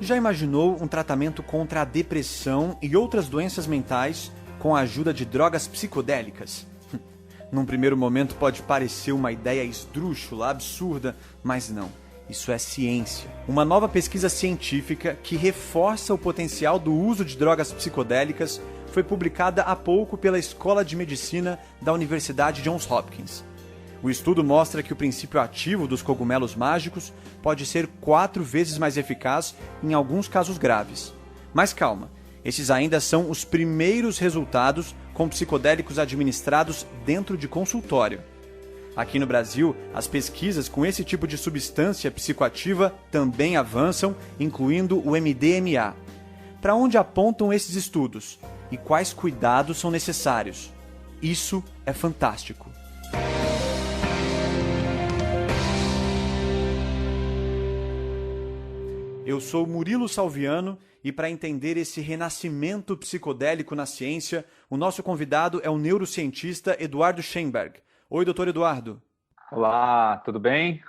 Já imaginou um tratamento contra a depressão e outras doenças mentais com a ajuda de drogas psicodélicas? Num primeiro momento pode parecer uma ideia esdrúxula, absurda, mas não. Isso é ciência. Uma nova pesquisa científica que reforça o potencial do uso de drogas psicodélicas foi publicada há pouco pela Escola de Medicina da Universidade Johns Hopkins. O estudo mostra que o princípio ativo dos cogumelos mágicos pode ser 4 vezes mais eficaz em alguns casos graves. Mas calma, esses ainda são os primeiros resultados com psicodélicos administrados dentro de consultório. Aqui no Brasil, as pesquisas com esse tipo de substância psicoativa também avançam, incluindo o MDMA. Para onde apontam esses estudos? E quais cuidados são necessários? Isso é fantástico. Eu sou Murilo Salviano e para entender esse renascimento psicodélico na ciência, o nosso convidado é o neurocientista Eduardo Schenberg. Oi, doutor Eduardo. Olá, tudo bem?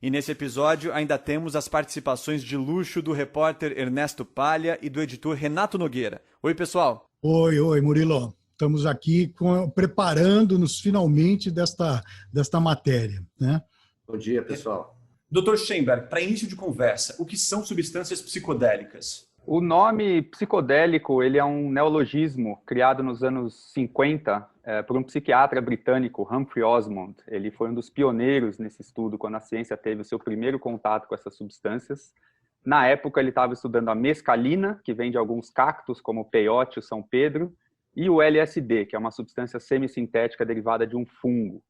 E nesse episódio ainda temos as participações de luxo do repórter Ernesto Palha e do editor Renato Nogueira. Oi, pessoal. Oi, Murilo. Estamos aqui preparando-nos finalmente desta matéria, né? Bom dia, pessoal. Dr. Schenberg, para início de conversa, o que são substâncias psicodélicas? O nome psicodélico ele é um neologismo criado nos anos 50 por um psiquiatra britânico, Humphrey Osmond. Ele foi um dos pioneiros nesse estudo, quando a ciência teve o seu primeiro contato com essas substâncias. Na época, ele estava estudando a mescalina, que vem de alguns cactos, como o peiote e o São Pedro, e o LSD, que é uma substância semissintética derivada de um fungo.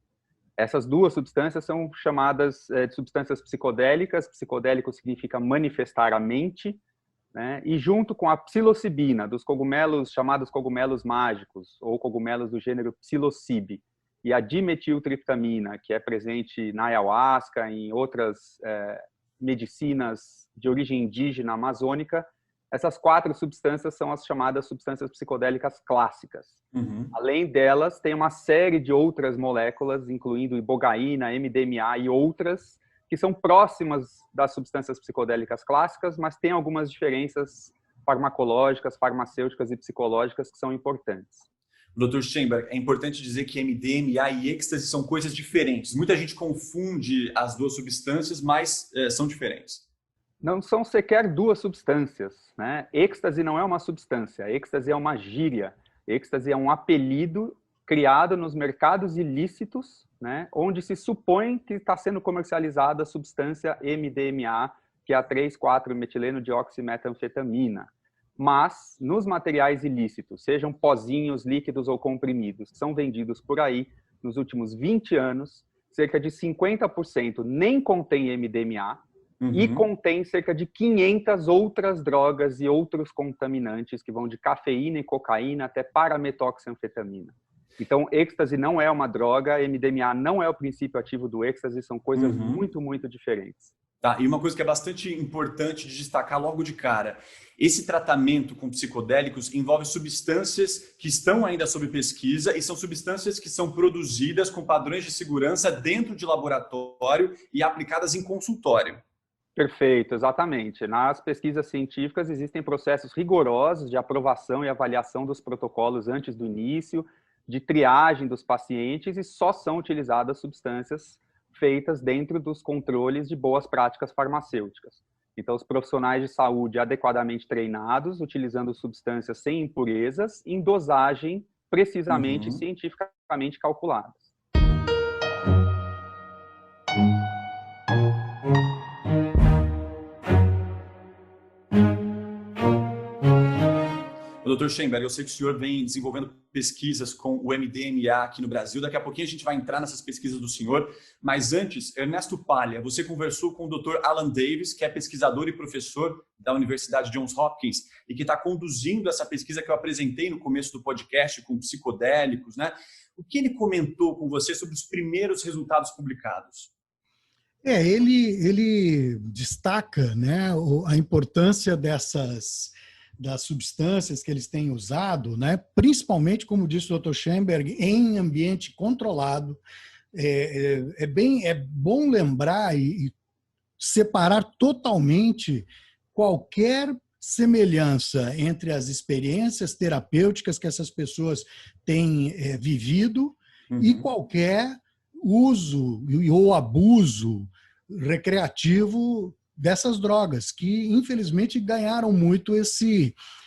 Essas duas substâncias são chamadas de substâncias psicodélicas. Psicodélico significa manifestar a mente, né? E junto com a psilocibina, dos cogumelos chamados cogumelos mágicos, ou cogumelos do gênero psilocybe, e a dimetiltriptamina, que é presente na ayahuasca, em outras medicinas de origem indígena amazônica, essas 4 substâncias são as chamadas substâncias psicodélicas clássicas. Uhum. Além delas, tem uma série de outras moléculas, incluindo ibogaína, MDMA e outras, que são próximas das substâncias psicodélicas clássicas, mas têm algumas diferenças farmacológicas, farmacêuticas e psicológicas que são importantes. Dr. Schenberg, é importante dizer que MDMA e êxtase são coisas diferentes. Muita gente confunde as duas substâncias, mas são diferentes. Não são sequer duas substâncias, né? Êxtase não é uma substância, êxtase é uma gíria. Êxtase é um apelido criado nos mercados ilícitos, né? Onde se supõe que está sendo comercializada a substância MDMA, que é a 3,4-metileno-dioximetanfetamina. Mas, nos materiais ilícitos, sejam pozinhos, líquidos ou comprimidos, que são vendidos por aí nos últimos 20 anos, cerca de 50% nem contém MDMA, e contém cerca de 500 outras drogas e outros contaminantes que vão de cafeína e cocaína até parametoxanfetamina. Então, êxtase não é uma droga, MDMA não é o princípio ativo do êxtase, são coisas muito, muito diferentes. Tá, e uma coisa que é bastante importante de destacar logo de cara, esse tratamento com psicodélicos envolve substâncias que estão ainda sob pesquisa e são substâncias que são produzidas com padrões de segurança dentro de laboratório e aplicadas em consultório. Perfeito, exatamente. Nas pesquisas científicas existem processos rigorosos de aprovação e avaliação dos protocolos antes do início, de triagem dos pacientes, e só são utilizadas substâncias feitas dentro dos controles de boas práticas farmacêuticas. Então, os profissionais de saúde adequadamente treinados, utilizando substâncias sem impurezas, em dosagem precisamente cientificamente calculadas. Dr. Schenberg, eu sei que o senhor vem desenvolvendo pesquisas com o MDMA aqui no Brasil. Daqui a pouquinho a gente vai entrar nessas pesquisas do senhor. Mas antes, Ernesto Palha, você conversou com o Dr. Alan Davis, que é pesquisador e professor da Universidade Johns Hopkins e que está conduzindo essa pesquisa que eu apresentei no começo do podcast com psicodélicos, né? O que ele comentou com você sobre os primeiros resultados publicados? Ele destaca, né, a importância das substâncias que eles têm usado, né, principalmente, como disse o Dr. Schenberg, em ambiente controlado. É bom lembrar e separar totalmente qualquer semelhança entre as experiências terapêuticas que essas pessoas têm vivido e qualquer uso ou abuso recreativo dessas drogas, que infelizmente ganharam muito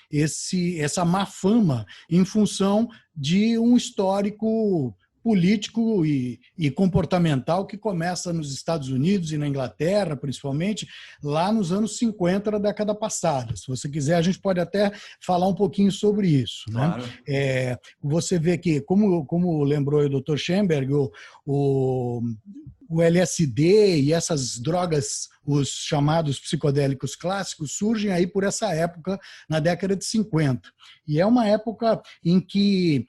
essa má fama em função de um histórico político e comportamental que começa nos Estados Unidos e na Inglaterra, principalmente, lá nos anos 50 da década passada. Se você quiser, a gente pode até falar um pouquinho sobre isso. Claro. Né? Você vê que, como lembrou o Dr. Schoenberg, o LSD e essas drogas, os chamados psicodélicos clássicos, surgem aí por essa época, na década de 50. E é uma época em que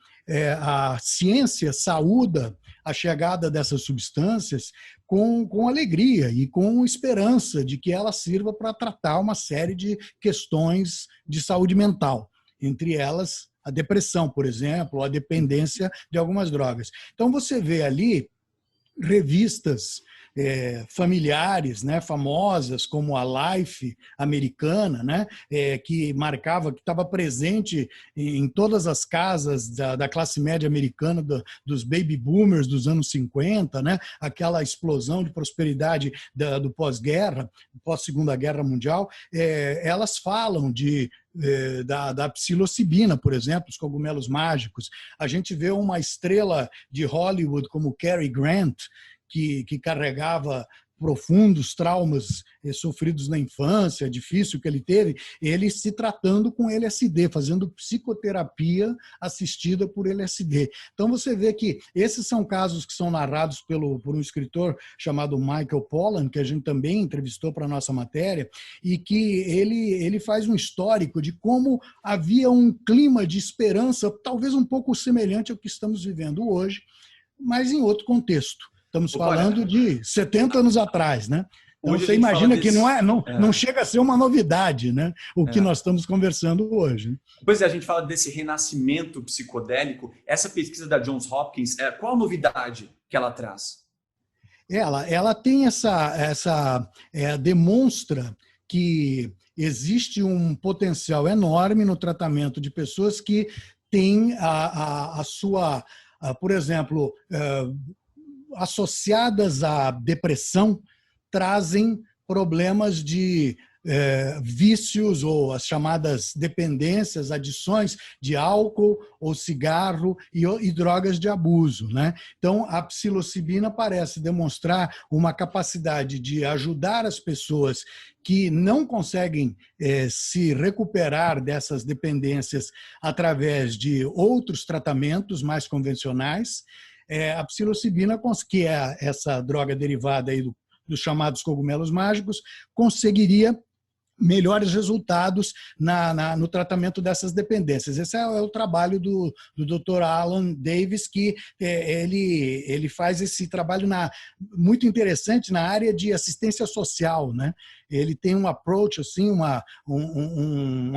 a ciência saúda a chegada dessas substâncias com alegria e com esperança de que ela sirva para tratar uma série de questões de saúde mental, entre elas a depressão, por exemplo, ou a dependência de algumas drogas. Então você vê ali revistas familiares, né, famosas, como a Life americana, né, que estava presente em todas as casas da classe média americana, dos baby boomers dos anos 50, né, aquela explosão de prosperidade do pós-guerra, pós-Segunda Guerra Mundial. Elas falam da psilocibina, por exemplo, os cogumelos mágicos. A gente vê uma estrela de Hollywood como Cary Grant, que carregava profundos traumas sofridos na infância, difícil que ele teve, ele se tratando com LSD, fazendo psicoterapia assistida por LSD. Então você vê que esses são casos que são narrados por um escritor chamado Michael Pollan, que a gente também entrevistou para a nossa matéria, e que ele faz um histórico de como havia um clima de esperança, talvez um pouco semelhante ao que estamos vivendo hoje, mas em outro contexto. Estamos falando de 70 anos atrás, né? Então você imagina que não chega a ser uma novidade, né? O que nós estamos conversando hoje. Pois é, a gente fala desse renascimento psicodélico. Essa pesquisa da Johns Hopkins, qual a novidade que ela traz? Ela tem demonstra que existe um potencial enorme no tratamento de pessoas que têm a sua, por exemplo, associadas à depressão, trazem problemas de vícios ou as chamadas dependências, adições de álcool ou cigarro e drogas de abuso, né? Então, a psilocibina parece demonstrar uma capacidade de ajudar as pessoas que não conseguem se recuperar dessas dependências através de outros tratamentos mais convencionais. A psilocibina, que é essa droga derivada aí dos chamados cogumelos mágicos, conseguiria melhores resultados no tratamento dessas dependências. Esse é o trabalho do Dr. Alan Davis, que ele faz esse trabalho muito interessante na área de assistência social, né? Ele tem um approach, assim, uma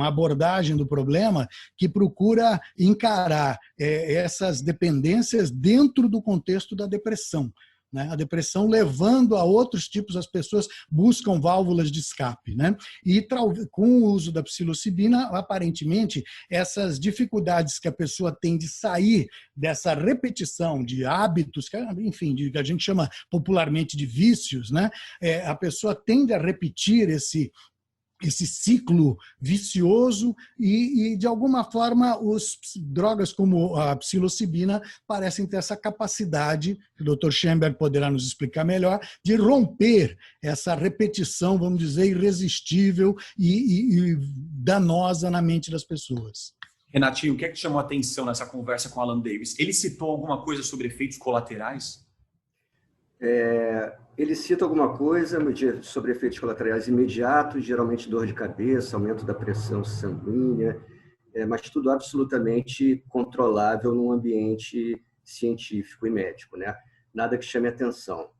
abordagem do problema que procura encarar essas dependências dentro do contexto da depressão. Né? A depressão levando a outros tipos, as pessoas buscam válvulas de escape. Né? E com o uso da psilocibina, aparentemente, essas dificuldades que a pessoa tem de sair dessa repetição de hábitos, enfim, que a gente chama popularmente de vícios, né? A pessoa tende a repetir esse ciclo vicioso e, de alguma forma, as drogas como a psilocibina parecem ter essa capacidade, que o Dr. Schoenberg poderá nos explicar melhor, de romper essa repetição, vamos dizer, irresistível e danosa na mente das pessoas. Renatinho, o que é que chamou a atenção nessa conversa com Alan Davis? Ele citou alguma coisa sobre efeitos colaterais? Ele cita alguma coisa sobre efeitos colaterais imediatos, geralmente dor de cabeça, aumento da pressão sanguínea, mas tudo absolutamente controlável num ambiente científico e médico, né? Nada que chame atenção.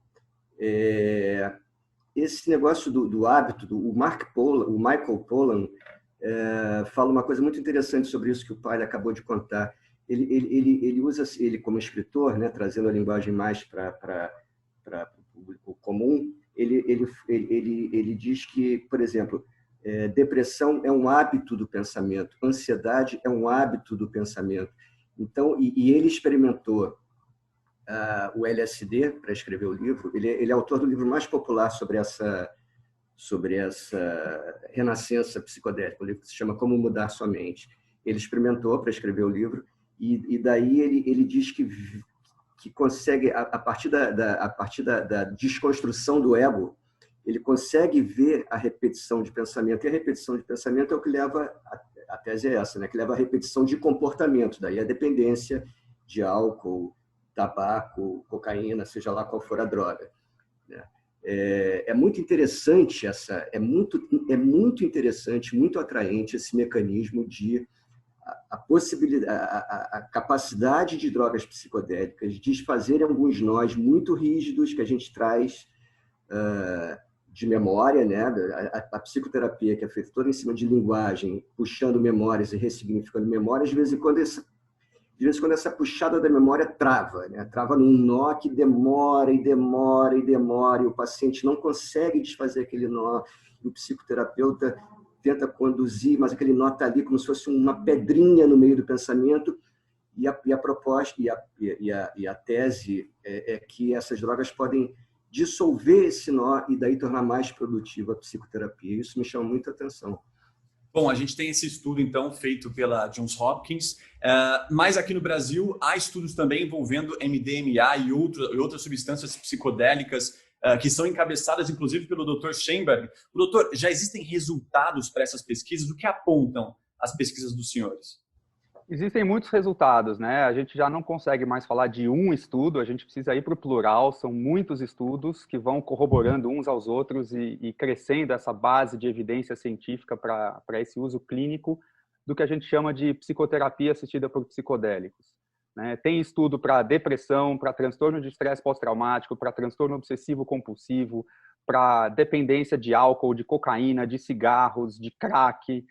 Esse negócio do hábito, o Michael Pollan fala uma coisa muito interessante sobre isso que o pai acabou de contar. Ele usa ele como escritor, né, trazendo a linguagem mais para o público comum, ele diz que, por exemplo, Depressão é um hábito do pensamento, ansiedade é um hábito do pensamento. Então, e ele experimentou o LSD para escrever o livro. Ele é autor do livro mais popular sobre essa renascença psicodélica, o livro que se chama Como Mudar Sua Mente. Ele experimentou para escrever o livro e daí ele diz que consegue, a partir da desconstrução do ego, ele consegue ver a repetição de pensamento, e a repetição de pensamento é o que leva, a tese é essa, né? Que leva à repetição de comportamento, daí a dependência de álcool, tabaco, cocaína, seja lá qual for a droga. Né? É muito interessante é muito interessante, muito atraente esse mecanismo de a possibilidade, a capacidade de drogas psicodélicas desfazerem alguns nós muito rígidos que a gente traz de memória, né? A psicoterapia que é feita toda em cima de linguagem, puxando memórias e ressignificando memórias, de vez em quando essa puxada da memória trava, né? Trava num nó que demora e demora e demora, e o paciente não consegue desfazer aquele nó, e o psicoterapeuta tenta conduzir, mas aquele nó está ali como se fosse uma pedrinha no meio do pensamento, e a proposta e a tese é que essas drogas podem dissolver esse nó e daí tornar mais produtiva a psicoterapia. Isso me chama muita atenção. Bom, a gente tem esse estudo, então, feito pela Johns Hopkins, mas aqui no Brasil há estudos também envolvendo MDMA e outras substâncias psicodélicas que são encabeçadas, inclusive, pelo Dr. Schenberg. Doutor, já existem resultados para essas pesquisas? O que apontam as pesquisas dos senhores? Existem muitos resultados, né? A gente já não consegue mais falar de um estudo, a gente precisa ir para o plural, são muitos estudos que vão corroborando uns aos outros e crescendo essa base de evidência científica para esse uso clínico do que a gente chama de psicoterapia assistida por psicodélicos. Né? Tem estudo para depressão, para transtorno de estresse pós-traumático, para transtorno obsessivo-compulsivo, para dependência de álcool, de cocaína, de cigarros, de crack.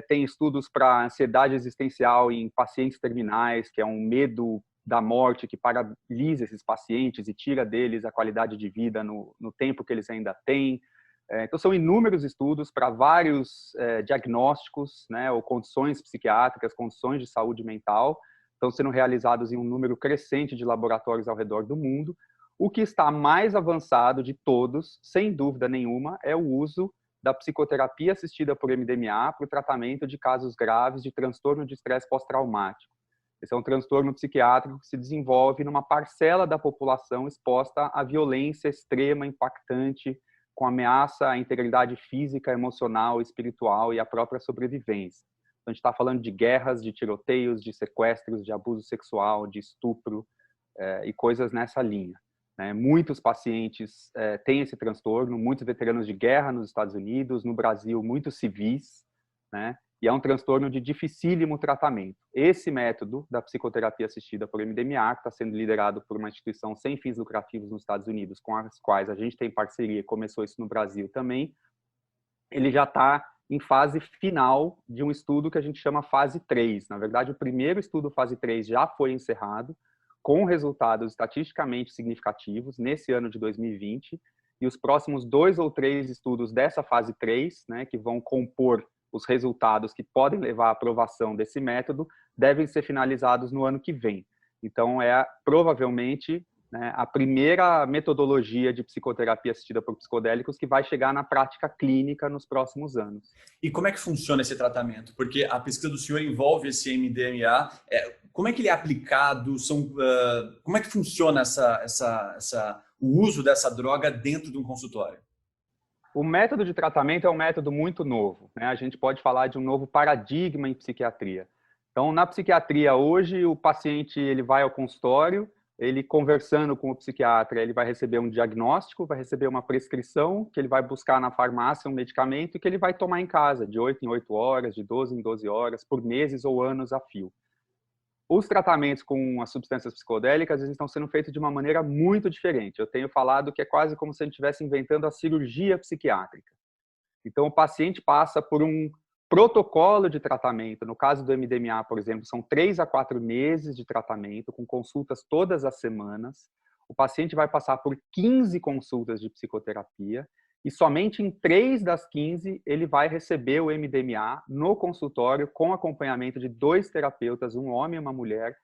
Tem estudos para ansiedade existencial em pacientes terminais, que é um medo da morte que paralisa esses pacientes e tira deles a qualidade de vida no tempo que eles ainda têm. Então, são inúmeros estudos para vários diagnósticos, né, ou condições psiquiátricas, condições de saúde mental, estão sendo realizados em um número crescente de laboratórios ao redor do mundo. O que está mais avançado de todos, sem dúvida nenhuma, é o uso da psicoterapia assistida por MDMA para o tratamento de casos graves de transtorno de estresse pós-traumático. Esse é um transtorno psiquiátrico que se desenvolve numa parcela da população exposta à violência extrema, impactante, com ameaça à integridade física, emocional, espiritual e à própria sobrevivência. Então, a gente está falando de guerras, de tiroteios, de sequestros, de abuso sexual, de estupro e coisas nessa linha. Né? Muitos pacientes têm esse transtorno, muitos veteranos de guerra nos Estados Unidos, no Brasil, muitos civis, né? E é um transtorno de dificílimo tratamento. Esse método da psicoterapia assistida por MDMA, que está sendo liderado por uma instituição sem fins lucrativos nos Estados Unidos, com as quais a gente tem parceria, começou isso no Brasil também, ele já está em fase final de um estudo que a gente chama fase 3. Na verdade, o primeiro estudo fase 3 já foi encerrado, com resultados estatisticamente significativos nesse ano de 2020, e os próximos 2 ou 3 estudos dessa fase 3, né, que vão compor os resultados que podem levar à aprovação desse método, devem ser finalizados no ano que vem. Então, provavelmente, né, a primeira metodologia de psicoterapia assistida por psicodélicos que vai chegar na prática clínica nos próximos anos. E como é que funciona esse tratamento? Porque a pesquisa do senhor envolve esse MDMA. Como é que ele é aplicado? Como é que funciona o uso dessa droga dentro de um consultório? O método de tratamento é um método muito novo, né? A gente pode falar de um novo paradigma em psiquiatria. Então, na psiquiatria hoje, o paciente ele vai ao consultório, ele conversando com o psiquiatra, ele vai receber um diagnóstico, vai receber uma prescrição, que ele vai buscar na farmácia um medicamento que ele vai tomar em casa, de 8 em 8 horas, de 12 em 12 horas, por meses ou anos a fio. Os tratamentos com as substâncias psicodélicas eles estão sendo feitos de uma maneira muito diferente. Eu tenho falado que é quase como se a gente estivesse inventando a cirurgia psiquiátrica. Então, o paciente passa por um protocolo de tratamento. No caso do MDMA, por exemplo, são 3 a 4 meses de tratamento, com consultas todas as semanas. O paciente vai passar por 15 consultas de psicoterapia e somente em 3 das 15 ele vai receber o MDMA no consultório com acompanhamento de 2 terapeutas, um homem e uma mulher,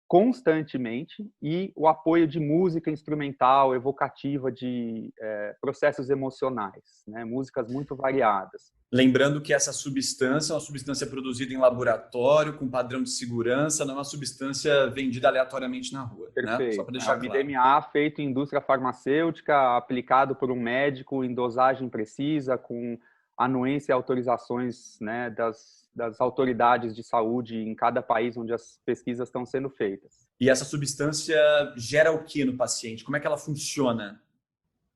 constantemente, e o apoio de música instrumental, evocativa, de processos emocionais, né? Músicas muito variadas. Lembrando que essa substância é uma substância produzida em laboratório, com padrão de segurança, não é uma substância vendida aleatoriamente na rua. Perfeito. Né? Só para deixar o claro. MDMA feito em indústria farmacêutica, aplicado por um médico em dosagem precisa, com anuência e autorizações, né, das autoridades de saúde em cada país onde as pesquisas estão sendo feitas. E essa substância gera o que no paciente? Como é que ela funciona?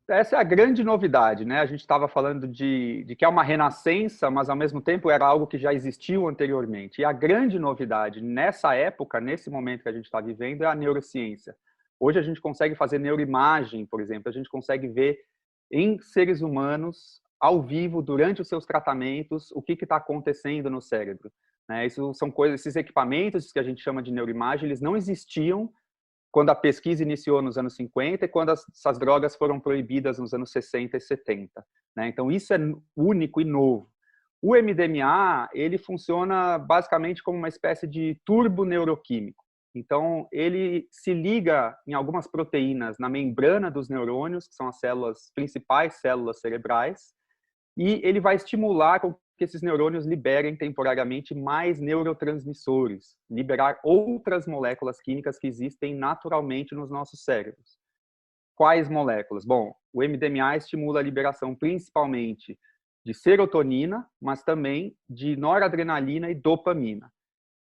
Essa é a grande novidade, né? A gente estava falando de que é uma renascença, mas ao mesmo tempo era algo que já existiu anteriormente. E a grande novidade nessa época, nesse momento que a gente está vivendo, é a neurociência. Hoje a gente consegue fazer neuroimagem, por exemplo, a gente consegue ver em seres humanos, ao vivo, durante os seus tratamentos, o que está acontecendo no cérebro. Né? Isso são coisas, esses equipamentos que a gente chama de neuroimagem, eles não existiam quando a pesquisa iniciou nos anos 50 e quando essas drogas foram proibidas nos anos 60 e 70. Né? Então, isso é único e novo. O MDMA, ele funciona basicamente como uma espécie de turbo neuroquímico. Então, ele se liga em algumas proteínas na membrana dos neurônios, que são as principais células cerebrais, e ele vai estimular com que esses neurônios liberem temporariamente mais neurotransmissores, liberar outras moléculas químicas que existem naturalmente nos nossos cérebros. Quais moléculas? Bom, o MDMA estimula a liberação principalmente de serotonina, mas também de noradrenalina e dopamina.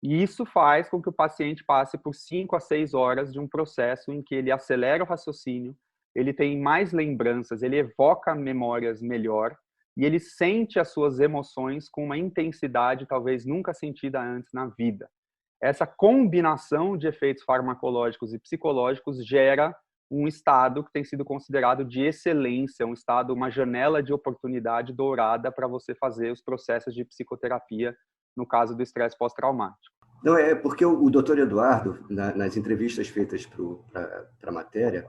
E isso faz com que o paciente passe por 5 a 6 horas de um processo em que ele acelera o raciocínio, ele tem mais lembranças, ele evoca memórias melhor, e ele sente as suas emoções com uma intensidade talvez nunca sentida antes na vida. Essa combinação de efeitos farmacológicos e psicológicos gera um estado que tem sido considerado de excelência, um estado, uma janela de oportunidade dourada para você fazer os processos de psicoterapia, no caso do estresse pós-traumático. Não, é porque o doutor Eduardo, nas entrevistas feitas para a matéria,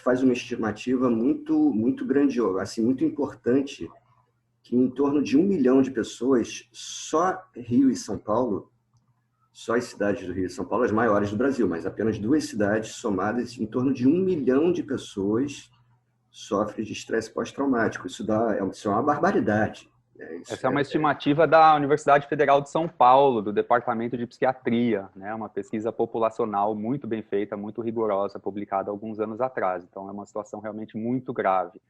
faz uma estimativa muito grandiosa, assim, muito importante, que em torno de 1 milhão de pessoas, só Rio e São Paulo, só as cidades do Rio e São Paulo, as maiores do Brasil, mas apenas 2 cidades somadas, em torno de 1 milhão de pessoas sofrem de estresse pós-traumático. Isso é uma barbaridade. Essa é uma estimativa da Universidade Federal de São Paulo, do Departamento de Psiquiatria, né? Uma pesquisa populacional muito bem feita, muito rigorosa, publicada alguns anos atrás. Então, é uma situação realmente muito grave.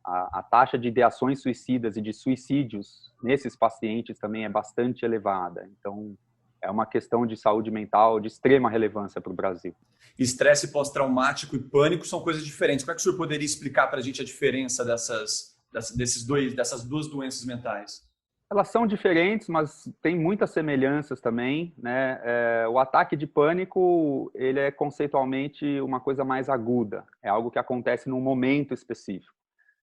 A taxa de ideações suicidas e de suicídios nesses pacientes também é bastante elevada. Então, é uma questão de saúde mental de extrema relevância para o Brasil. Estresse pós-traumático e pânico são coisas diferentes. Como é que o senhor poderia explicar para a gente a diferença dessas 2 doenças mentais? Elas são diferentes, mas tem muitas semelhanças também, né? O ataque de pânico, ele é conceitualmente uma coisa mais aguda, é algo que acontece num momento específico.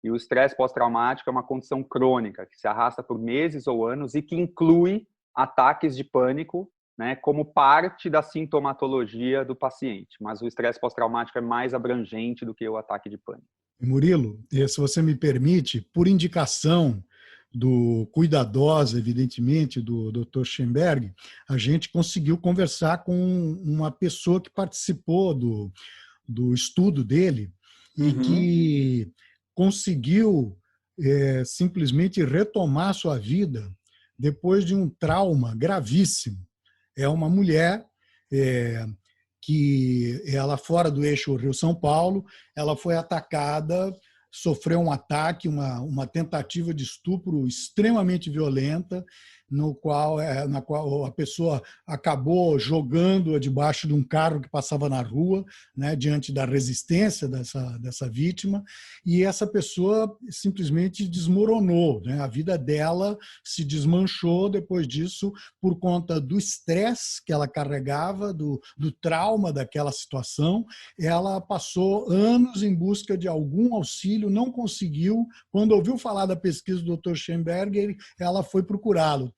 E o estresse pós-traumático é uma condição crônica, que se arrasta por meses ou anos e que inclui ataques de pânico, né, como parte da sintomatologia do paciente. Mas o estresse pós-traumático é mais abrangente do que o ataque de pânico. Murilo, se você me permite, por indicação do cuidadosa, evidentemente, do Dr. Schenberg, a gente conseguiu conversar com uma pessoa que participou do estudo dele e que conseguiu simplesmente retomar sua vida depois de um trauma gravíssimo. É uma mulher que ela fora do eixo Rio-São Paulo, ela foi atacada, sofreu um ataque, uma tentativa de estupro extremamente violenta, na qual a pessoa acabou jogando-a debaixo de um carro que passava na rua, né, diante da resistência dessa vítima, e essa pessoa simplesmente desmoronou, né? A vida dela se desmanchou depois disso por conta do estresse que ela carregava, do trauma daquela situação. Ela passou anos em busca de algum auxílio, não conseguiu. Quando ouviu falar da pesquisa do Dr. Schenberg, ela foi procurá-lo.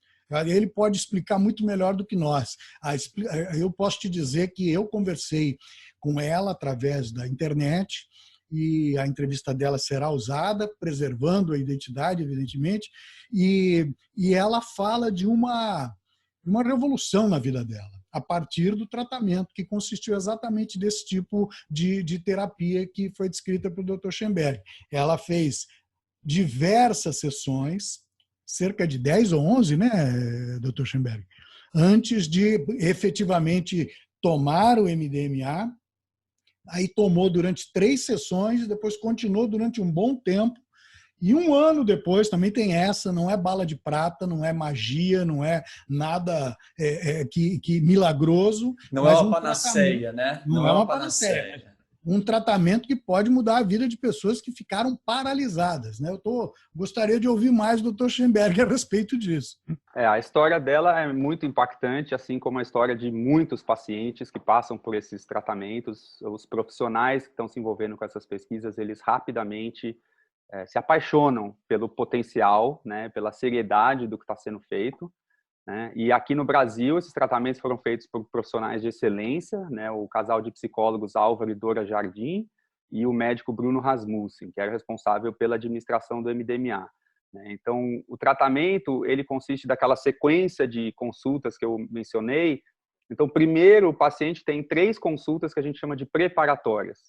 Ele pode explicar muito melhor do que nós. Eu posso te dizer que eu conversei com ela através da internet e a entrevista dela será usada, preservando a identidade, evidentemente, e ela fala de uma revolução na vida dela, a partir do tratamento, que consistiu exatamente desse tipo de terapia que foi descrita pelo Dr. Schemberg. Ela fez diversas sessões, cerca de 10 ou 11, né, Dr. Schemberg, antes de efetivamente tomar o MDMA. Aí tomou durante 3 sessões, depois continuou durante um bom tempo. E um ano depois, também tem essa, não é bala de prata, não é magia, não é nada que milagroso. Não é mas uma panaceia, né? Não é uma panaceia. Um tratamento que pode mudar a vida de pessoas que ficaram paralisadas, né? Gostaria de ouvir mais do Dr. Schemberg a respeito disso. A história dela é muito impactante, assim como a história de muitos pacientes que passam por esses tratamentos. Os profissionais que estão se envolvendo com essas pesquisas, eles rapidamente se apaixonam pelo potencial, né, pela seriedade do que está sendo feito, né? E aqui no Brasil, esses tratamentos foram feitos por profissionais de excelência, né? O casal de psicólogos Álvaro e Dora Jardim e o médico Bruno Rasmussen, que era responsável pela administração do MDMA. Então, o tratamento, ele consiste daquela sequência de consultas que eu mencionei. Então, primeiro, o paciente tem 3 consultas que a gente chama de preparatórias.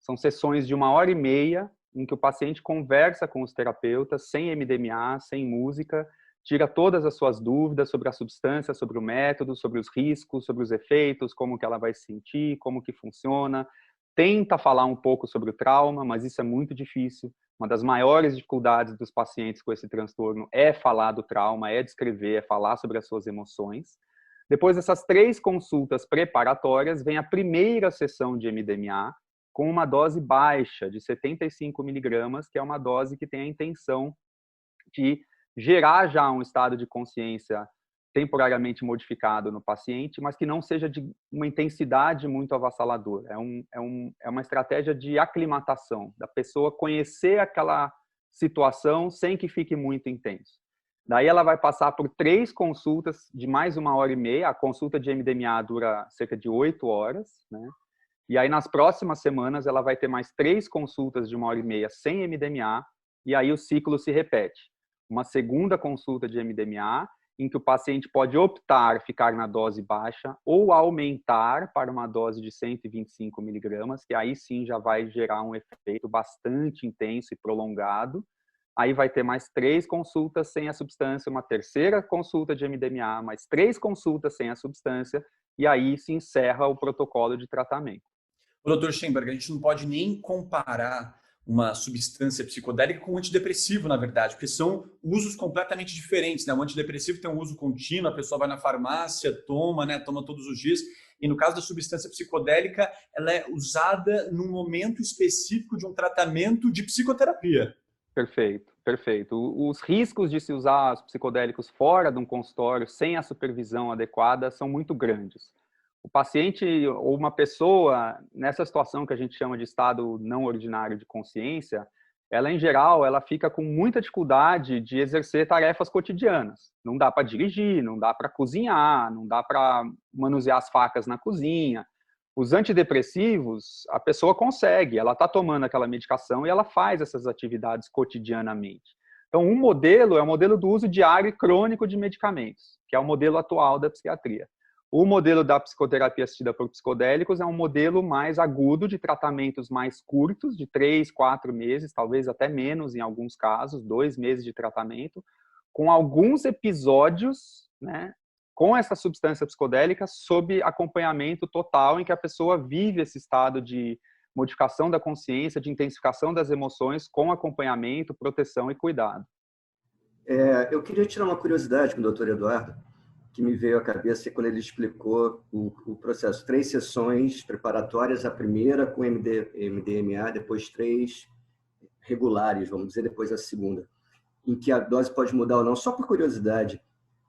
São sessões de 1h30, em que o paciente conversa com os terapeutas, sem MDMA, sem música, tira todas as suas dúvidas sobre a substância, sobre o método, sobre os riscos, sobre os efeitos, como que ela vai se sentir, como que funciona. Tenta falar um pouco sobre o trauma, mas isso é muito difícil. Uma das maiores dificuldades dos pacientes com esse transtorno é falar do trauma, é descrever, é falar sobre as suas emoções. Depois dessas 3 consultas preparatórias, vem a primeira sessão de MDMA, com uma dose baixa, de 75 miligramas, que é uma dose que tem a intenção de gerar já um estado de consciência temporariamente modificado no paciente, mas que não seja de uma intensidade muito avassaladora. É uma estratégia de aclimatação, da pessoa conhecer aquela situação sem que fique muito intenso. Daí ela vai passar por 3 consultas de mais 1h30, a consulta de MDMA dura cerca de 8 horas, né? E aí nas próximas semanas ela vai ter mais 3 consultas de 1h30 sem MDMA, e aí o ciclo se repete. Uma segunda consulta de MDMA, em que o paciente pode optar ficar na dose baixa ou aumentar para uma dose de 125 miligramas, que aí sim já vai gerar um efeito bastante intenso e prolongado. Aí vai ter mais 3 consultas sem a substância, uma terceira consulta de MDMA, mais 3 consultas sem a substância, e aí se encerra o protocolo de tratamento. Dr. Schemberg, a gente não pode nem comparar uma substância psicodélica com um antidepressivo, na verdade, porque são usos completamente diferentes, né? O antidepressivo tem um uso contínuo, a pessoa vai na farmácia, toma, né? Toma todos os dias. E no caso da substância psicodélica, ela é usada num momento específico de um tratamento de psicoterapia. Perfeito, perfeito. Os riscos de se usar os psicodélicos fora de um consultório, sem a supervisão adequada, são muito grandes. O paciente ou uma pessoa, nessa situação que a gente chama de estado não ordinário de consciência, ela, em geral, ela fica com muita dificuldade de exercer tarefas cotidianas. Não dá para dirigir, não dá para cozinhar, não dá para manusear as facas na cozinha. Os antidepressivos, a pessoa consegue, ela está tomando aquela medicação e ela faz essas atividades cotidianamente. Então, um modelo é o modelo do uso diário e crônico de medicamentos, que é o modelo atual da psiquiatria. O modelo da psicoterapia assistida por psicodélicos é um modelo mais agudo, de tratamentos mais curtos, de 3, 4 meses, talvez até menos em alguns casos, 2 meses de tratamento, com alguns episódios, né, com essa substância psicodélica sob acompanhamento total, em que a pessoa vive esse estado de modificação da consciência, de intensificação das emoções, com acompanhamento, proteção e cuidado. Eu queria tirar uma curiosidade com o Dr. Eduardo, que me veio à cabeça quando ele explicou o processo. 3 sessões preparatórias, a primeira com MDMA, depois 3 regulares, vamos dizer, depois a segunda, em que a dose pode mudar ou não. Só por curiosidade,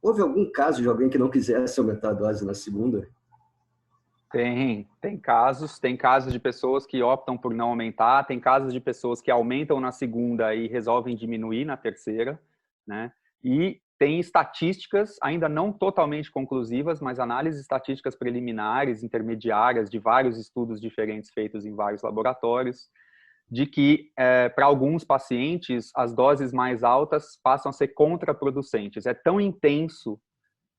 houve algum caso de alguém que não quisesse aumentar a dose na segunda? Tem casos de pessoas que optam por não aumentar, tem casos de pessoas que aumentam na segunda e resolvem diminuir na terceira, né? E tem estatísticas, ainda não totalmente conclusivas, mas análises estatísticas preliminares, intermediárias, de vários estudos diferentes feitos em vários laboratórios, de que, para alguns pacientes, as doses mais altas passam a ser contraproducentes. É tão intenso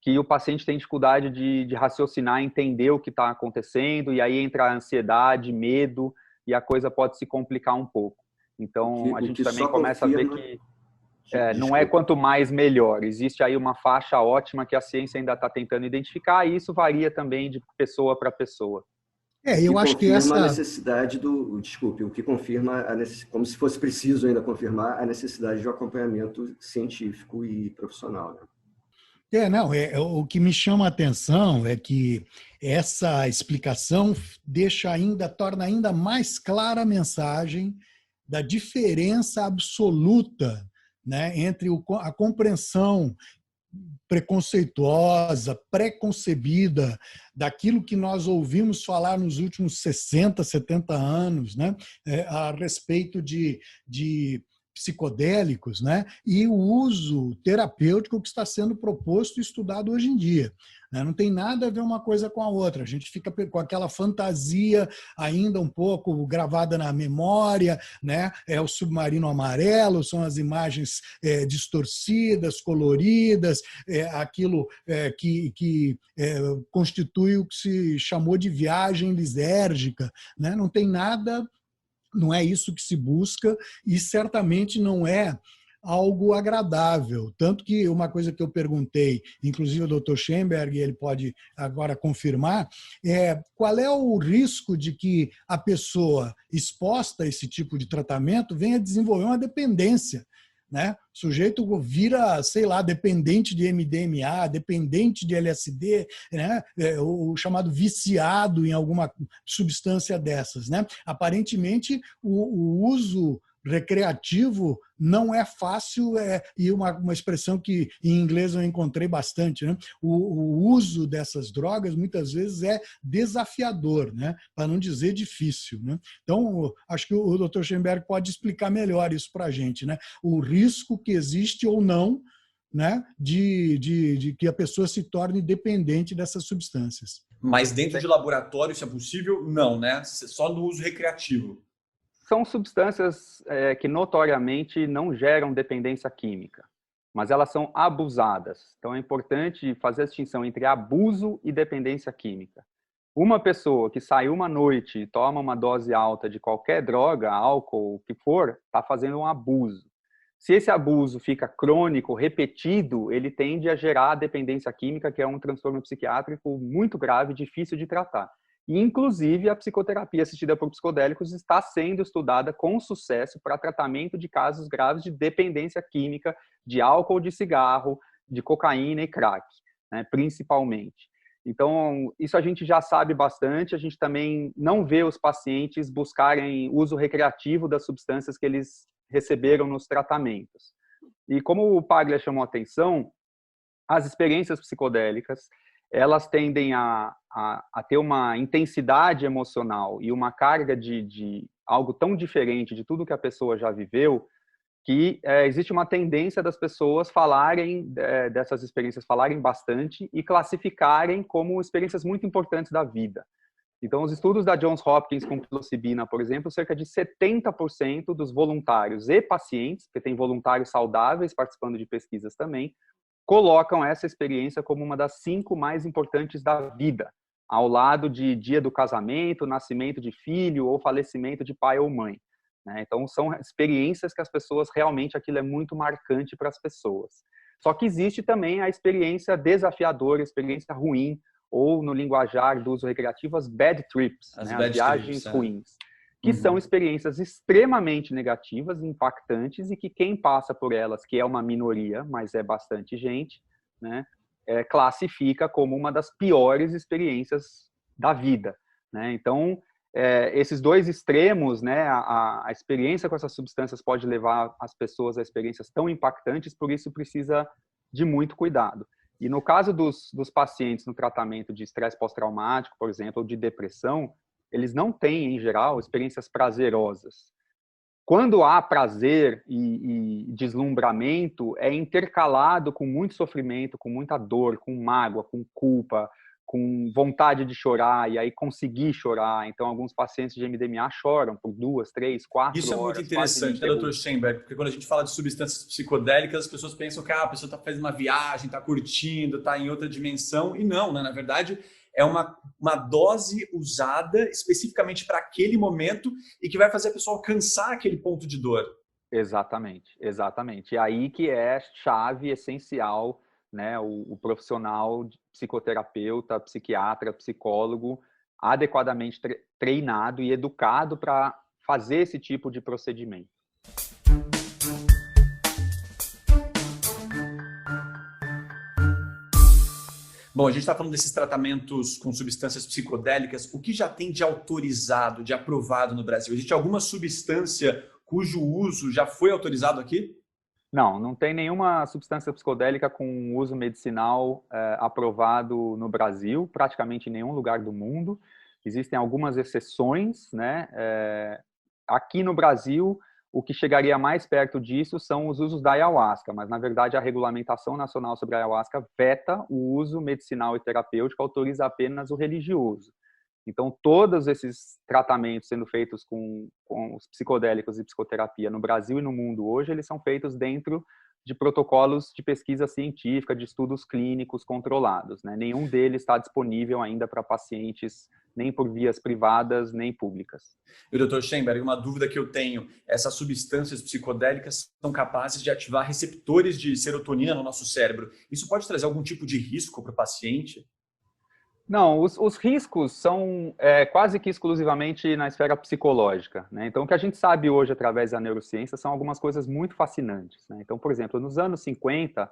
que o paciente tem dificuldade de raciocinar, entender o que está acontecendo, e aí entra a ansiedade, medo, e a coisa pode se complicar um pouco. Então, a gente também começa a ver que não é quanto mais melhor. Existe aí uma faixa ótima que a ciência ainda está tentando identificar, e isso varia também de pessoa para pessoa. Eu acho que essa... a necessidade desculpe, o que confirma, como se fosse preciso ainda confirmar, a necessidade de um acompanhamento científico e profissional, né? O que me chama a atenção é que essa explicação torna ainda mais clara a mensagem da diferença absoluta, né, entre a compreensão preconceituosa, preconcebida daquilo que nós ouvimos falar nos últimos 60, 70 anos, né, a respeito de psicodélicos, né, e o uso terapêutico que está sendo proposto e estudado hoje em dia. Não tem nada a ver uma coisa com a outra. A gente fica com aquela fantasia ainda um pouco gravada na memória, né? É o submarino amarelo, são as imagens distorcidas, coloridas, aquilo que constitui o que se chamou de viagem lisérgica, né? Não tem nada, não é isso que se busca e certamente não é algo agradável. Tanto que uma coisa que eu perguntei, inclusive ao Dr. Schenberg, ele pode agora confirmar, qual é o risco de que a pessoa exposta a esse tipo de tratamento venha desenvolver uma dependência, né? O sujeito vira, sei lá, dependente de MDMA, dependente de LSD, né? O chamado viciado em alguma substância dessas, né? Aparentemente, o uso recreativo não é fácil, e uma expressão que em inglês eu encontrei bastante, né? O uso dessas drogas muitas vezes é desafiador, né? Para não dizer difícil, né? Então, acho que o Dr. Schenberg pode explicar melhor isso para a gente, né? O risco que existe ou não, né? de que a pessoa se torne dependente dessas substâncias. Mas dentro de laboratório, se é possível, não, né? Só no uso recreativo. São substâncias que notoriamente não geram dependência química, mas elas são abusadas. Então é importante fazer a distinção entre abuso e dependência química. Uma pessoa que sai uma noite e toma uma dose alta de qualquer droga, álcool, o que for, está fazendo um abuso. Se esse abuso fica crônico, repetido, ele tende a gerar dependência química, que é um transtorno psiquiátrico muito grave, difícil de tratar. E, inclusive, a psicoterapia assistida por psicodélicos está sendo estudada com sucesso para tratamento de casos graves de dependência química, de álcool, de cigarro, de cocaína e crack, né, principalmente. Então, isso a gente já sabe bastante. A gente também não vê os pacientes buscarem uso recreativo das substâncias que eles receberam nos tratamentos. E como o Paglia chamou a atenção, as experiências psicodélicas, elas tendem a ter uma intensidade emocional e uma carga de algo tão diferente de tudo que a pessoa já viveu, que existe uma tendência das pessoas falarem dessas experiências, falarem bastante e classificarem como experiências muito importantes da vida. Então, os estudos da Johns Hopkins com psilocibina, por exemplo, cerca de 70% dos voluntários e pacientes, porque tem voluntários saudáveis participando de pesquisas também, colocam essa experiência como uma das 5 mais importantes da vida, ao lado de dia do casamento, nascimento de filho ou falecimento de pai ou mãe. Então, são experiências que as pessoas, realmente, aquilo é muito marcante para as pessoas. Só que existe também a experiência desafiadora, a experiência ruim, ou no linguajar do uso recreativo, as bad trips, as viagens ruins, que são experiências extremamente negativas, impactantes, e que quem passa por elas, que é uma minoria, mas é bastante gente, né, classifica como uma das piores experiências da vida, né? Então, esses dois extremos, né, a experiência com essas substâncias pode levar as pessoas a experiências tão impactantes, por isso precisa de muito cuidado. E no caso dos pacientes no tratamento de estresse pós-traumático, por exemplo, ou de depressão, eles não têm, em geral, experiências prazerosas. Quando há prazer e deslumbramento, é intercalado com muito sofrimento, com muita dor, com mágoa, com culpa, com vontade de chorar e aí conseguir chorar. Então, alguns pacientes de MDMA choram por 2, 3, 4 horas. Isso é muito interessante, né, Dr. Schemberg? Porque quando a gente fala de substâncias psicodélicas, as pessoas pensam que a pessoa está fazendo uma viagem, está curtindo, está em outra dimensão. E não, né? Na verdade, é uma dose usada especificamente para aquele momento e que vai fazer a pessoa alcançar aquele ponto de dor. Exatamente, exatamente. E aí que é chave essencial, né, o profissional psicoterapeuta, psiquiatra, psicólogo, adequadamente treinado e educado para fazer esse tipo de procedimento. Bom, a gente está falando desses tratamentos com substâncias psicodélicas. O que já tem de autorizado, de aprovado no Brasil? Existe alguma substância cujo uso já foi autorizado aqui? Não tem nenhuma substância psicodélica com uso medicinal aprovado no Brasil, praticamente em nenhum lugar do mundo. Existem algumas exceções, né? Aqui no Brasil, o que chegaria mais perto disso são os usos da ayahuasca, mas, na verdade, a Regulamentação Nacional sobre a Ayahuasca veta o uso medicinal e terapêutico, autoriza apenas o religioso. Então, todos esses tratamentos sendo feitos com os psicodélicos e psicoterapia no Brasil e no mundo hoje, eles são feitos dentro de protocolos de pesquisa científica, de estudos clínicos controlados, né? Nenhum deles está disponível ainda para pacientes, nem por vias privadas, nem públicas. E, Dr. Schemberg, uma dúvida que eu tenho, essas substâncias psicodélicas são capazes de ativar receptores de serotonina no nosso cérebro. Isso pode trazer algum tipo de risco para o paciente? Não, os riscos são quase que exclusivamente na esfera psicológica, né? Então, o que a gente sabe hoje através da neurociência são algumas coisas muito fascinantes, né? Então, por exemplo, nos anos 50,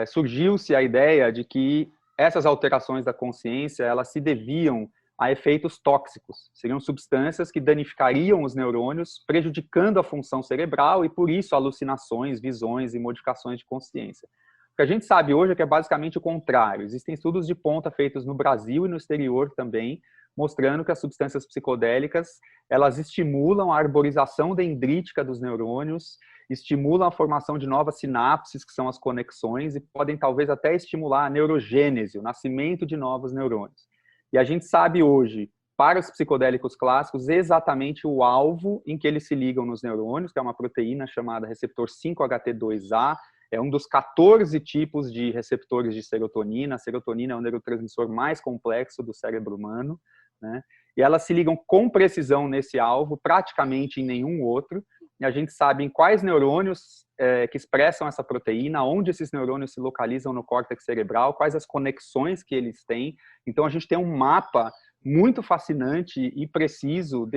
surgiu-se a ideia de que essas alterações da consciência, elas se deviam a efeitos tóxicos. Seriam substâncias que danificariam os neurônios, prejudicando a função cerebral e, por isso, alucinações, visões e modificações de consciência. O que a gente sabe hoje é que é basicamente o contrário. Existem estudos de ponta feitos no Brasil e no exterior também, mostrando que as substâncias psicodélicas, elas estimulam a arborização dendrítica dos neurônios, estimulam a formação de novas sinapses, que são as conexões, e podem talvez até estimular a neurogênese, o nascimento de novos neurônios. E a gente sabe hoje, para os psicodélicos clássicos, exatamente o alvo em que eles se ligam nos neurônios, que é uma proteína chamada receptor 5-HT2A, é um dos 14 tipos de receptores de serotonina. A serotonina é o neurotransmissor mais complexo do cérebro humano, né? E elas se ligam com precisão nesse alvo, praticamente em nenhum outro. E a gente sabe em quais neurônios que expressam essa proteína, onde esses neurônios se localizam no córtex cerebral, quais as conexões que eles têm. Então, a gente tem um mapa muito fascinante e preciso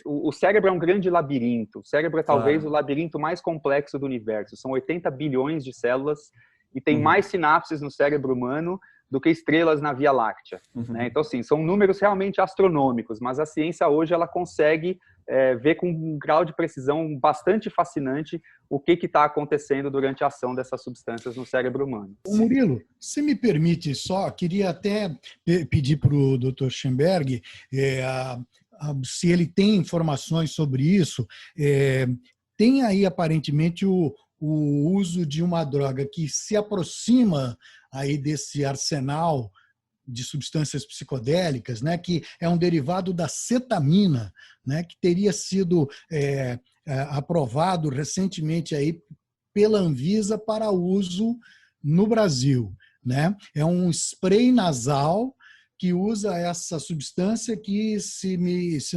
o cérebro é um grande labirinto. O cérebro é talvez o labirinto mais complexo do universo. São 80 bilhões de células e tem mais sinapses no cérebro humano do que estrelas na Via Láctea, né? Então, assim, são números realmente astronômicos, mas a ciência hoje ela consegue ver com um grau de precisão bastante fascinante o que está acontecendo durante a ação dessas substâncias no cérebro humano. Murilo, se me permite só, queria até pedir para o Dr. Schemberg se ele tem informações sobre isso. Tem aí, aparentemente, o uso de uma droga que se aproxima aí desse arsenal de substâncias psicodélicas, né, que é um derivado da cetamina, né, que teria sido aprovado recentemente aí pela Anvisa para uso no Brasil, né? É um spray nasal que usa essa substância que, se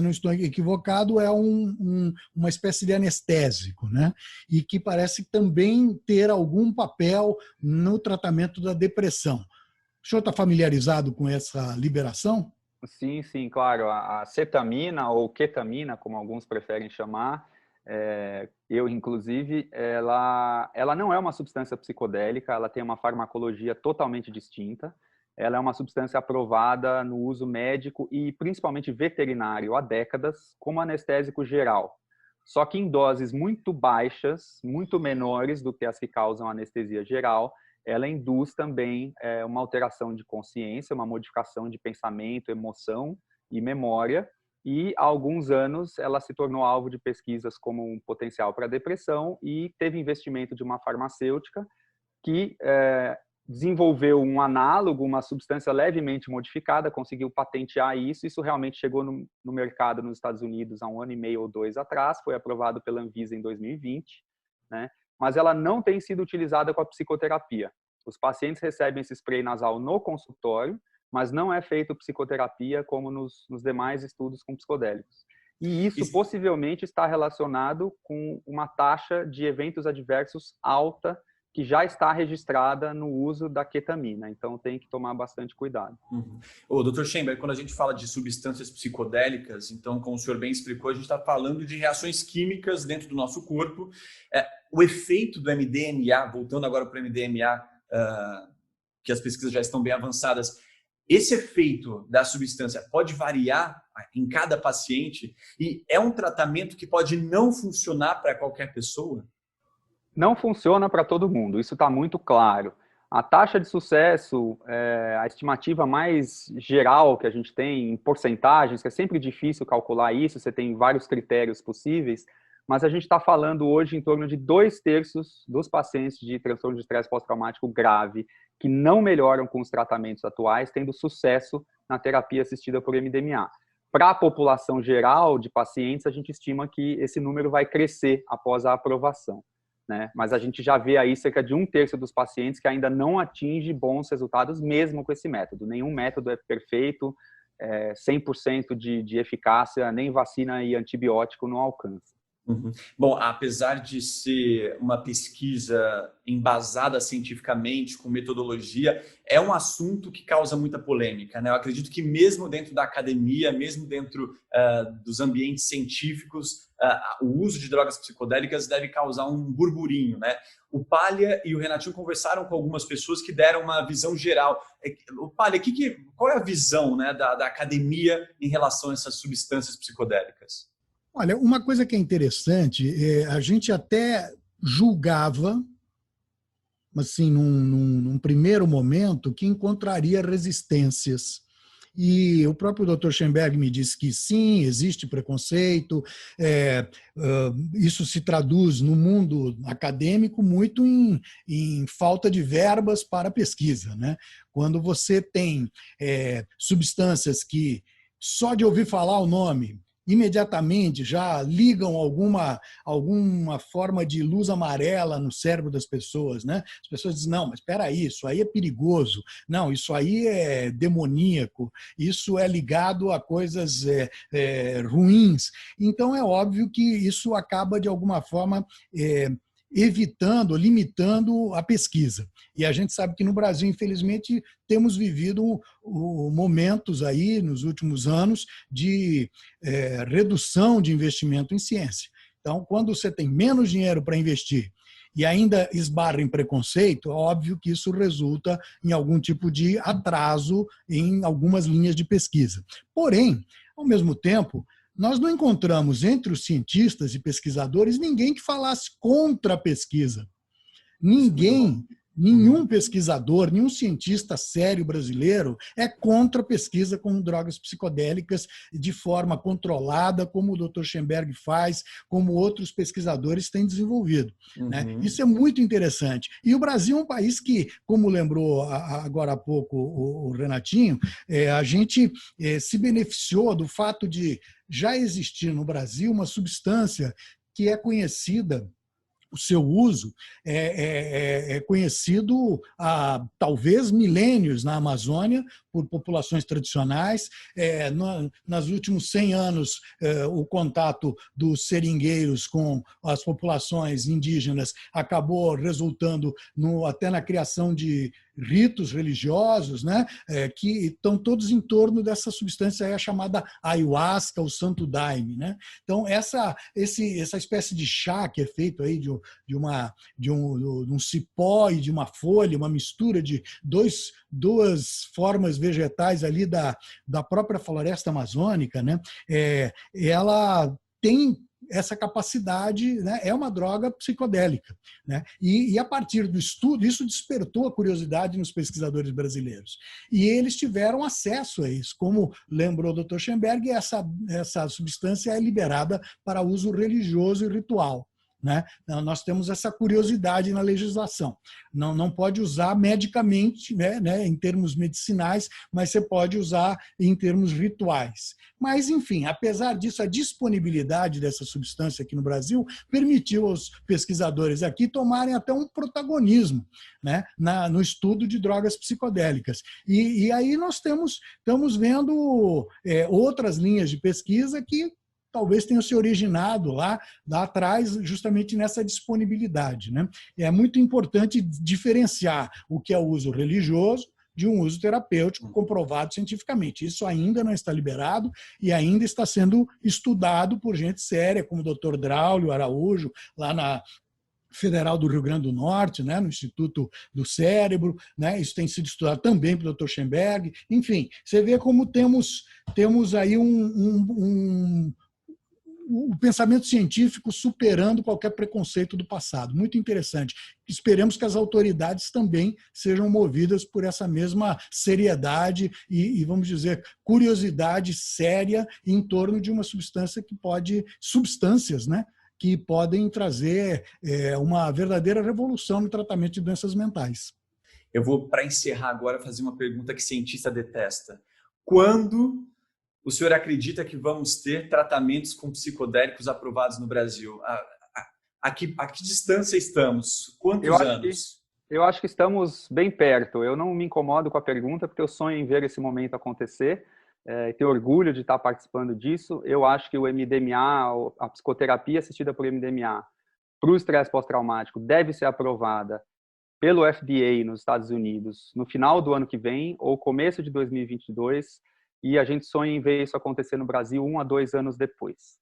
não estou equivocado, é uma espécie de anestésico, né? E que parece também ter algum papel no tratamento da depressão. O senhor está familiarizado com essa liberação? Sim, claro. A cetamina, ou ketamina, como alguns preferem chamar, eu, inclusive, ela não é uma substância psicodélica, ela tem uma farmacologia totalmente distinta. Ela é uma substância aprovada no uso médico e principalmente veterinário há décadas como anestésico geral. Só que em doses muito baixas, muito menores do que as que causam anestesia geral, ela induz também uma alteração de consciência, uma modificação de pensamento, emoção e memória. E há alguns anos ela se tornou alvo de pesquisas como um potencial para depressão e teve investimento de uma farmacêutica que desenvolveu um análogo, uma substância levemente modificada, conseguiu patentear isso. Isso realmente chegou no mercado nos Estados Unidos há 1 ano e meio ou 2 atrás, foi aprovado pela Anvisa em 2020, né? Mas ela não tem sido utilizada com a psicoterapia. Os pacientes recebem esse spray nasal no consultório, mas não é feito psicoterapia como nos demais estudos com psicodélicos. E isso possivelmente está relacionado com uma taxa de eventos adversos alta que já está registrada no uso da ketamina. Então, tem que tomar bastante cuidado. Ô, Dr. Schemberg, quando a gente fala de substâncias psicodélicas, então, como o senhor bem explicou, a gente está falando de reações químicas dentro do nosso corpo. O efeito do MDMA, voltando agora para o MDMA, que as pesquisas já estão bem avançadas, esse efeito da substância pode variar em cada paciente e é um tratamento que pode não funcionar para qualquer pessoa? Não funciona para todo mundo, isso está muito claro. A taxa de sucesso, a estimativa mais geral que a gente tem em porcentagens, que é sempre difícil calcular isso, você tem vários critérios possíveis, mas a gente está falando hoje em torno de 2/3 dos pacientes de transtorno de estresse pós-traumático grave que não melhoram com os tratamentos atuais, tendo sucesso na terapia assistida por MDMA. Para a população geral de pacientes, a gente estima que esse número vai crescer após a aprovação, né? Mas a gente já vê aí cerca de 1/3 dos pacientes que ainda não atinge bons resultados mesmo com esse método. Nenhum método é perfeito, 100% de eficácia, nem vacina e antibiótico não alcança. Bom, apesar de ser uma pesquisa embasada cientificamente, com metodologia, é um assunto que causa muita polêmica, né? Eu acredito que mesmo dentro da academia, mesmo dentro dos ambientes científicos, o uso de drogas psicodélicas deve causar um burburinho, né? O Palha e o Renatinho conversaram com algumas pessoas que deram uma visão geral. O Palha, qual é a visão, né, da academia em relação a essas substâncias psicodélicas? Olha, uma coisa que é interessante, a gente até julgava, assim, num primeiro momento, que encontraria resistências. E o próprio Dr. Schemberg me disse que sim, existe preconceito, isso se traduz no mundo acadêmico muito em falta de verbas para pesquisa, né? Quando você tem substâncias que, só de ouvir falar o nome, imediatamente já ligam alguma forma de luz amarela no cérebro das pessoas, né? As pessoas dizem, não, mas espera aí, isso aí é perigoso, não, isso aí é demoníaco, isso é ligado a coisas ruins. Então, é óbvio que isso acaba, de alguma forma, evitando, limitando a pesquisa. E a gente sabe que no Brasil, infelizmente, temos vivido momentos aí, nos últimos anos, de redução de investimento em ciência. Então, quando você tem menos dinheiro para investir e ainda esbarra em preconceito, é óbvio que isso resulta em algum tipo de atraso em algumas linhas de pesquisa. Porém, ao mesmo tempo, nós não encontramos entre os cientistas e pesquisadores ninguém que falasse contra a pesquisa. Nenhum pesquisador, nenhum cientista sério brasileiro é contra a pesquisa com drogas psicodélicas de forma controlada, como o Dr. Schemberg faz, como outros pesquisadores têm desenvolvido. Né? Isso é muito interessante. E o Brasil é um país que, como lembrou agora há pouco o Renatinho, a gente se beneficiou do fato de já existir no Brasil uma substância que é conhecida, o seu uso é conhecido há talvez milênios na Amazônia por populações tradicionais. Nos últimos 100 anos, o contato dos seringueiros com as populações indígenas acabou resultando até na criação de ritos religiosos, né, que estão todos em torno dessa substância aí, chamada ayahuasca, o santo daime, né? Então, essa espécie de chá que é feito aí de um cipó e de uma folha, uma mistura de duas formas vegetais ali da própria floresta amazônica, né? Ela tem essa capacidade, né? É uma droga psicodélica, né? E a partir do estudo, isso despertou a curiosidade nos pesquisadores brasileiros. E eles tiveram acesso a isso. Como lembrou o Dr. Schemberg, essa substância é liberada para uso religioso e ritual. né? Nós temos essa curiosidade na legislação. Não pode usar medicamente, né, em termos medicinais, mas você pode usar em termos rituais. Mas, enfim, apesar disso, a disponibilidade dessa substância aqui no Brasil permitiu aos pesquisadores aqui tomarem até um protagonismo, né, no estudo de drogas psicodélicas. E aí nós estamos vendo outras linhas de pesquisa que talvez tenham se originado lá atrás, justamente nessa disponibilidade, né? É muito importante diferenciar o que é o uso religioso de um uso terapêutico comprovado cientificamente. Isso ainda não está liberado e ainda está sendo estudado por gente séria, como o Dr. Draulio Araújo, lá na Federal do Rio Grande do Norte, né, no Instituto do Cérebro, né, isso tem sido estudado também pelo Dr. Schemberg. Enfim, você vê como temos aí o pensamento científico superando qualquer preconceito do passado. Muito interessante. Esperemos que as autoridades também sejam movidas por essa mesma seriedade e vamos dizer, curiosidade séria em torno de uma substâncias, né, que podem trazer uma verdadeira revolução no tratamento de doenças mentais. Eu vou, para encerrar agora, fazer uma pergunta que cientista detesta. Quando o senhor acredita que vamos ter tratamentos com psicodélicos aprovados no Brasil? A que distância estamos? Quantos anos? Eu acho que estamos bem perto. Eu não me incomodo com a pergunta, porque eu sonho em ver esse momento acontecer. Tenho orgulho de estar participando disso. Eu acho que o MDMA, a psicoterapia assistida por MDMA para o estresse pós-traumático deve ser aprovada pelo FDA nos Estados Unidos no final do ano que vem ou começo de 2022, e a gente sonha em ver isso acontecer no Brasil 1 a 2 anos depois.